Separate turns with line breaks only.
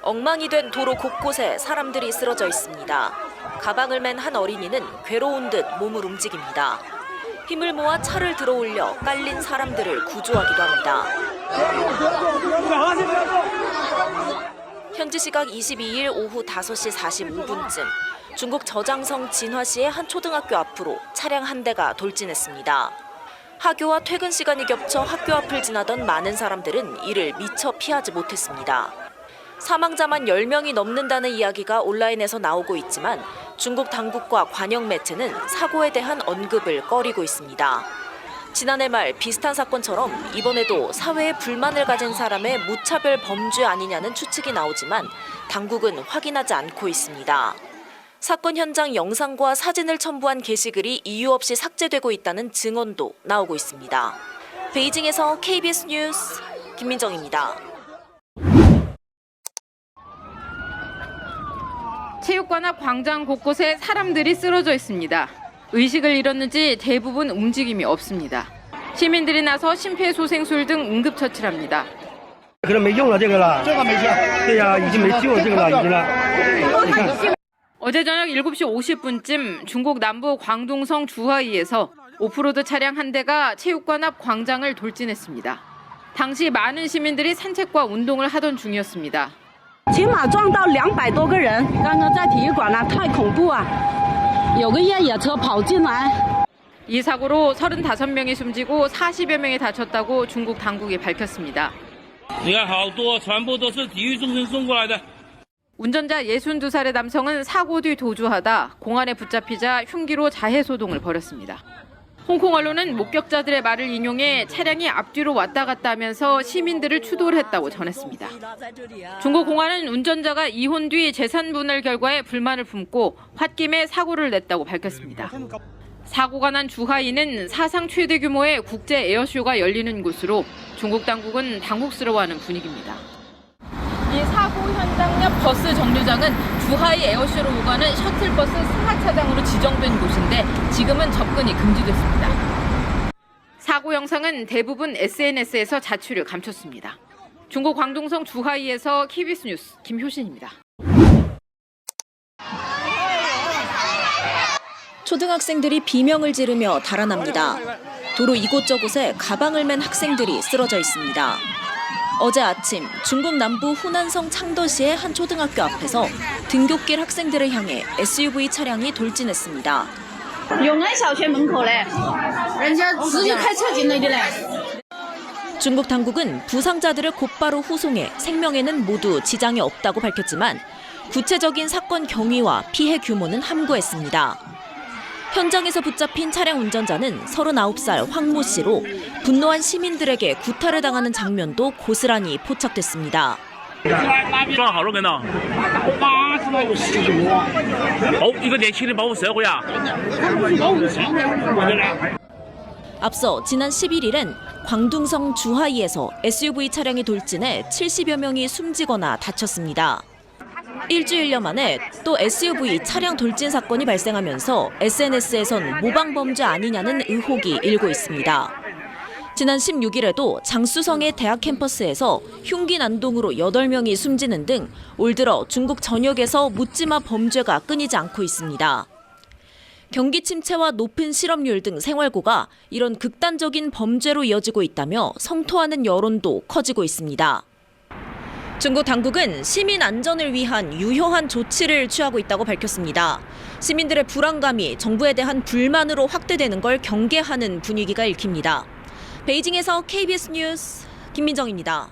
엉망이 된 도로 곳곳에 사람들이 쓰러져 있습니다. 가방을 맨 한 어린이는 괴로운 듯 몸을 움직입니다. 힘을 모아 차를 들어올려 깔린 사람들을 구조하기도 합니다. 현지 시각 22일 오후 5시 45분쯤 중국 저장성 진화시의 한 초등학교 앞으로 차량 한 대가 돌진했습니다. 하교와 퇴근 시간이 겹쳐 학교 앞을 지나던 많은 사람들은 이를 미처 피하지 못했습니다. 사망자만 10명이 넘는다는 이야기가 온라인에서 나오고 있지만 중국 당국과 관영 매체는 사고에 대한 언급을 꺼리고 있습니다. 지난해 말 비슷한 사건처럼 이번에도 사회에 불만을 가진 사람의 무차별 범죄 아니냐는 추측이 나오지만 당국은 확인하지 않고 있습니다. 사건 현장 영상과 사진을 첨부한 게시글이 이유 없이 삭제되고 있다는 증언도 나오고 있습니다. 베이징에서 KBS 뉴스 김민정입니다.
체육관 앞 광장 곳곳에 사람들이 쓰러져 있습니다. 의식을 잃었는지 대부분 움직임이 없습니다. 시민들이 나서 심폐소생술 등 응급처치를 합니다. 어제 저녁 7시 50분쯤 중국 남부 광둥성 주하이에서 오프로드 차량 한 대가 체육관 앞 광장을 돌진했습니다. 당시 많은 시민들이 산책과 운동을 하던 중이었습니다.
起码撞到200多个人，刚刚在体育馆太恐怖啊！有个越野车跑进来。
이 사고로 35명이 숨지고 40여 명이 다쳤다고 중국 당국이 밝혔습니다. 운전자 62살의 남성은 사고 뒤 도주하다 공안에 붙잡히자 흉기로 자해소동을 벌였습니다. 홍콩 언론은 목격자들의 말을 인용해 차량이 앞뒤로 왔다 갔다 하면서 시민들을 추돌 했다고 전했습니다. 중국 공안은 운전자가 이혼 뒤 재산 분할 결과에 불만을 품고 홧김에 사고를 냈다고 밝혔습니다. 사고가 난 주하이는 사상 최대 규모의 국제 에어쇼가 열리는 곳으로 중국 당국은 당혹스러워하는 분위기입니다. 이 사고 현장 옆 버스 정류장은 주하이 에어쇼로 오가는 셔틀버스 승하차장으로 지정된 곳인데 지금은 접근이 금지됐습니다. 사고 영상은 대부분 SNS에서 자취를 감췄습니다. 중국 광둥성 주하이에서 KBS 뉴스 김효신입니다.
초등학생들이 비명을 지르며 달아납니다. 도로 이곳저곳에 가방을 맨 학생들이 쓰러져 있습니다. 어제 아침 중국 남부 후난성 창더시의 한 초등학교 앞에서 등굣길 학생들을 향해 SUV 차량이 돌진했습니다. 중국 당국은 부상자들을 곧바로 후송해 생명에는 모두 지장이 없다고 밝혔지만 구체적인 사건 경위와 피해 규모는 함구했습니다. 현장에서 붙잡힌 차량 운전자는 39살 황모 씨로 분노한 시민들에게 구타를 당하는 장면도 고스란히 포착됐습니다. 앞서 지난 11일엔 광둥성 주하이에서 SUV 차량이 돌진해 70여 명이 숨지거나 다쳤습니다. 일주일여 만에 또 SUV 차량 돌진 사건이 발생하면서 SNS에선 모방 범죄 아니냐는 의혹이 일고 있습니다. 지난 16일에도 장쑤성의 대학 캠퍼스에서 흉기 난동으로 8명이 숨지는 등 올 들어 중국 전역에서 묻지마 범죄가 끊이지 않고 있습니다. 경기 침체와 높은 실업률 등 생활고가 이런 극단적인 범죄로 이어지고 있다며 성토하는 여론도 커지고 있습니다. 중국 당국은 시민 안전을 위한 유효한 조치를 취하고 있다고 밝혔습니다. 시민들의 불안감이 정부에 대한 불만으로 확대되는 걸 경계하는 분위기가 읽힙니다. 베이징에서 KBS 뉴스 김민정입니다.